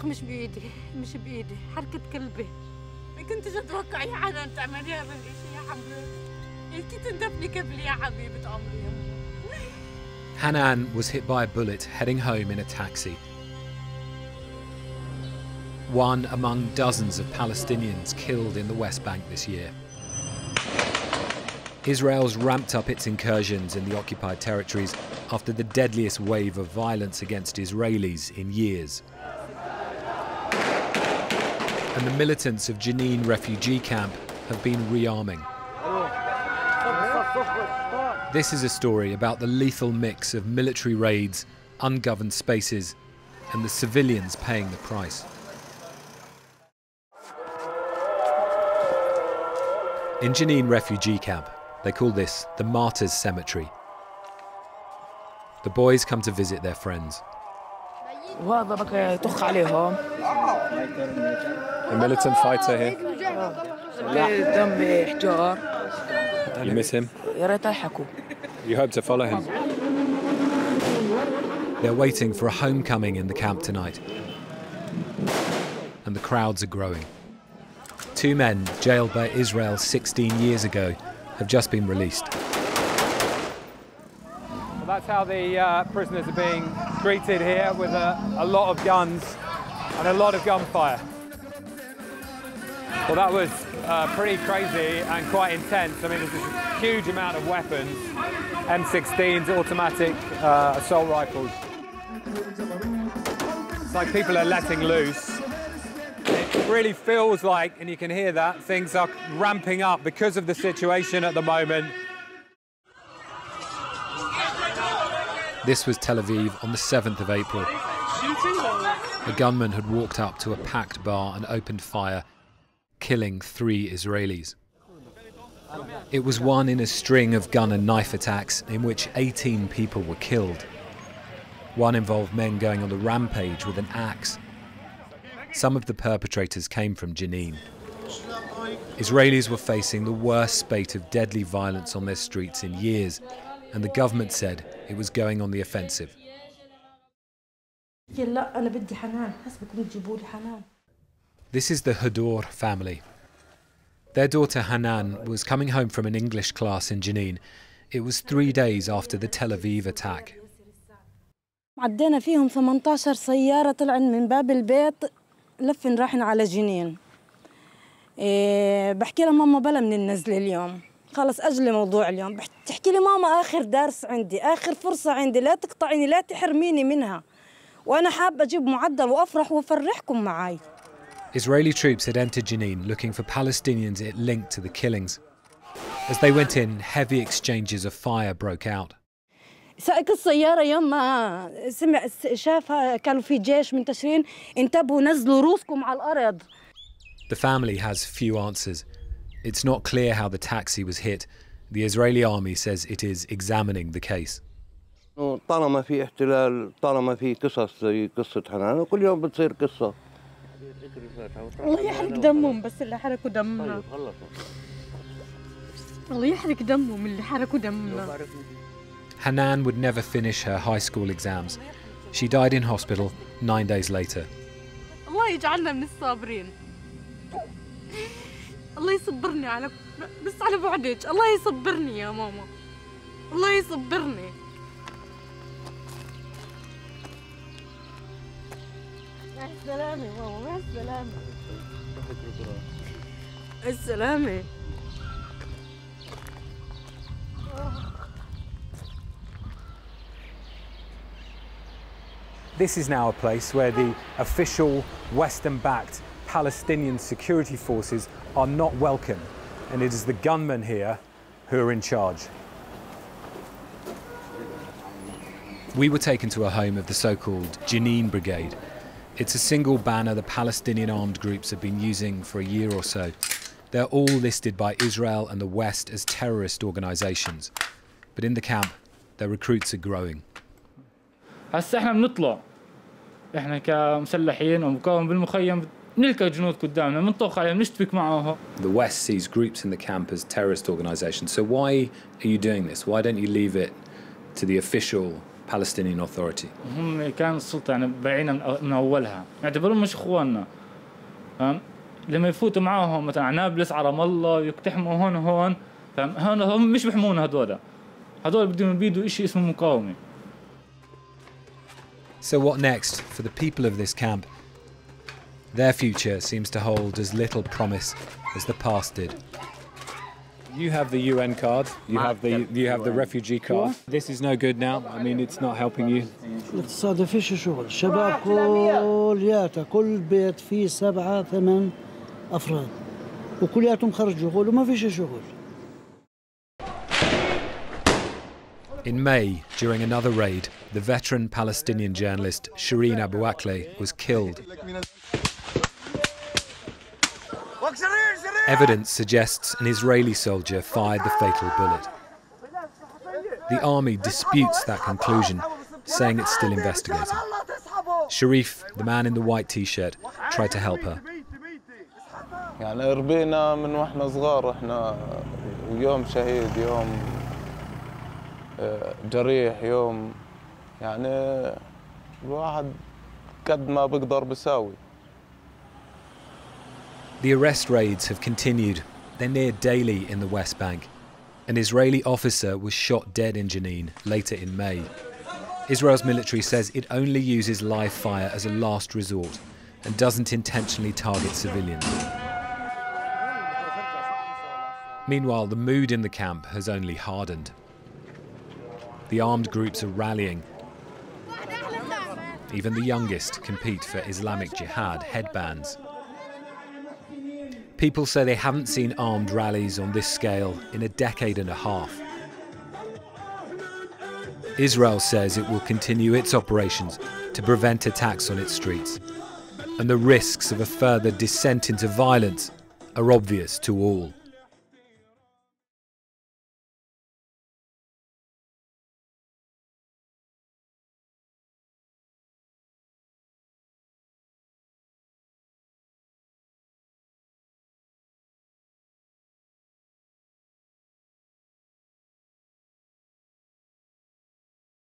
مش بإيدي مش بإيدي حركة كلبي ما كنتش أتوقع يا حنان تعملي هذا الشيء يا حبيبي أنتِ تندفني قبلي يا حبيبة عمري. Hanan was hit by a bullet heading home in a taxi. One among dozens of Palestinians killed in the West Bank this year. Israel's ramped up its incursions in the occupied territories after the deadliest wave of violence against Israelis in years. And the militants of Jenin refugee camp have been rearming. This is a story about the lethal mix of military raids, ungoverned spaces, and the civilians paying the price. In Jenin refugee camp, they call this the Martyrs' Cemetery. The boys come to visit their friends. A militant fighter here? You miss him? You hope to follow him? They're waiting for a homecoming in the camp tonight. And the crowds are growing. Two men jailed by Israel 16 years ago have just been released. Well, that's how the prisoners are being treated here, with a lot of guns and a lot of gunfire. Well, that was pretty crazy and quite intense. I mean, there's a huge amount of weapons, M16s, automatic assault rifles. It's like people are letting loose. It really feels like, and you can hear that, things are ramping up because of the situation at the moment. This was Tel Aviv on the 7th of April. A gunman had walked up to a packed bar and opened fire, killing 3 Israelis. It was one in a string of gun and knife attacks in which 18 people were killed. One involved men going on the rampage with an axe. Some of the perpetrators came from Jenin. Israelis were facing the worst spate of deadly violence on their streets in years, and the government said it was going on the offensive. This is the Hador family. Their daughter Hanan was coming home from an English class in Jenin. It was 3 days after the Tel Aviv attack. عدينا فيهم 18 سيارة طلعن من باب البيت لفن راحن على جنين. بحكي لها ماما بلا من النزل اليوم. خلص أجل موضوع اليوم. بتحكي لي ماما آخر درس عندي، آخر فرصة عندي، لا تقطعيني لا تحرميني منها. وأنا حابة أجيب معدل وأفرح وأفرحكم معاي. Israeli troops had entered Jenin looking for Palestinians it linked to the killings. As they went in, heavy exchanges of fire broke out. سائق السيارة يوم ما سمع شاف كانوا في جيش منتشرين انتبهوا نزلوا رؤوسكم على الأرض. The family has few answers. It's not clear how the taxi was hit. The Israeli army says it is examining the case. طالما في احتلال، طالما في قصص زي قصة حنان، وكل يوم بتصير قصة. الله يحرق دمهم بس اللي حرقوا دمنا. الله يحرق دمهم اللي حرقوا دمنا. Hanan would never finish her high school exams. She died in hospital 9 days later. الله يجعلنا من الصابرين. الله يصبرني على بس على بعدك، الله يصبرني يا ماما. الله يصبرني. مع السلامة ماما، مع السلامة. السلامة. This is now a place where the official Western-backed Palestinian security forces are not welcome, and it is the gunmen here who are in charge. We were taken to a home of the so-called Jenin Brigade. It's a single banner the Palestinian armed groups have been using for a year or so. They're all listed by Israel and the West as terrorist organizations. But in the camp, their recruits are growing. هسه احنا بنطلع احنا كمسلحين ومقاوم بالمخيم نلقى جنود قدامنا بنطوخ عليهم نشتبك معهم. The West sees groups in the camp as terrorist organizations. So why are you doing this? Why don't you leave it to the official Palestinian Authority. هم كان السلطة يعني بايعين من أولها، يعتبرون مش إخواننا. لما يفوتوا معاهم مثلا عنابلس على رام الله يقتحموا هون وهون، هون هم مش بيحمونا هذول بدهم يبيدوا إشي اسمه مقاومة. So what next for the people of this camp? Their future seems to hold as little promise as the past did. You have the UN card, you have the refugee card. This is no good now. I mean, it's not helping you. الاقتصاد فيش شغل، الشباب كلياتها كل بيت فيه 7-8 أفراد وكلياتهم خرج شغل وما فيش شغل. In May, during another raid, the veteran Palestinian journalist Jenin was killed. Evidence suggests an Israeli soldier fired the fatal bullet. The army disputes that conclusion, saying it's still investigating. Sharif, the man in the white t-shirt, tried to help her. يعني ربينا من واحنا صغار احنا يوم شهيد يوم جريح يوم يعني الواحد قد ما بقدر بساوي. The arrest raids have continued. They're near daily in the West Bank. An Israeli officer was shot dead in Jenin later in May. Israel's military says it only uses live fire as a last resort and doesn't intentionally target civilians. Meanwhile, the mood in the camp has only hardened. The armed groups are rallying. Even the youngest compete for Islamic Jihad headbands. People say they haven't seen armed rallies on this scale in a decade and a half. Israel says it will continue its operations to prevent attacks on its streets, and the risks of a further descent into violence are obvious to all.